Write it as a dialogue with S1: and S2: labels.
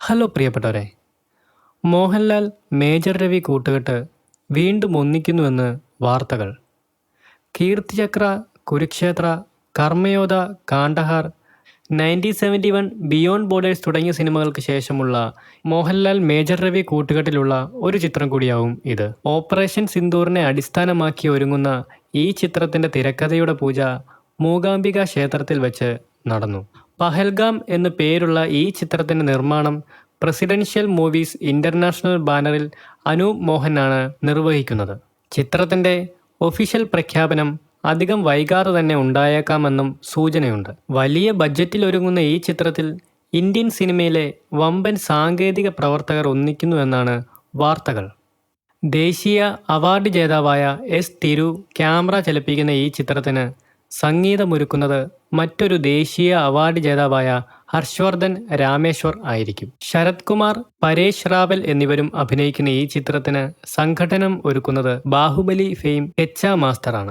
S1: Hello പ്രിയപ്പെട്ടവരെ, Mohanlal major Ravi കൂട്ടുകെട്ട് വീണ്ടും ഒന്നിക്കുന്നുവെന്ന് വാർത്തകൾ. കീർത്തിചക്ര, കുരുക്ഷേത്ര, കർമ്മയോധ, കാണ്ഡഹാർ, 1971, ബിയോണ്ട് ബോർഡേഴ്സ് തുടങ്ങിയ സിനിമകൾക്ക് ശേഷമുള്ള മോഹൻലാൽ മേജർ രവി കൂട്ടുകെട്ടിലുള്ള ഒരു ചിത്രം കൂടിയാവും ഇത്. ഓപ്പറേഷൻ സിന്ദൂറിനെ അടിസ്ഥാനമാക്കി ഒരുങ്ങുന്ന ഈ ചിത്രത്തിൻ്റെ തിരക്കഥയുടെ പൂജ മൂകാംബിക ക്ഷേത്രത്തിൽ വെച്ച് നടന്നു. പഹൽഗാം എന്നു പേരുള്ള ഈ ചിത്രത്തിൻ്റെ നിർമ്മാണം പ്രസിഡൻഷ്യൽ മൂവീസ് ഇന്റർനാഷണൽ ബാനറിൽ അനൂപ് മോഹനാണ് നിർവഹിക്കുന്നത്. ചിത്രത്തിൻ്റെ ഒഫീഷ്യൽ പ്രഖ്യാപനം അധികം വൈകാതെ തന്നെ ഉണ്ടായേക്കാമെന്നും സൂചനയുണ്ട്. വലിയ ബഡ്ജറ്റിൽ ഒരുങ്ങുന്ന ഈ ചിത്രത്തിൽ ഇന്ത്യൻ സിനിമയിലെ വമ്പൻ സാങ്കേതിക പ്രവർത്തകർ ഒന്നിക്കുന്നുവെന്നാണ് വാർത്തകൾ. ദേശീയ അവാർഡ് ജേതാവായ എസ്. തിരു ക്യാമറ ചലിപ്പിക്കുന്ന ഈ ചിത്രത്തിന് സംഗീതമൊരുക്കുന്നത് മറ്റൊരു ദേശീയ അവാർഡ് ജേതാവായ ഹർഷവർദ്ധൻ രാമേശ്വർ ആയിരിക്കും. ശരത് കുമാർ, പരേഷ് റാവൽ എന്നിവരും അഭിനയിക്കുന്ന ഈ ചിത്രത്തിന് സംഘട്ടനം ഒരുക്കുന്നത് ബാഹുബലി ഫെയിം എച്ച മാസ്റ്ററാണ്.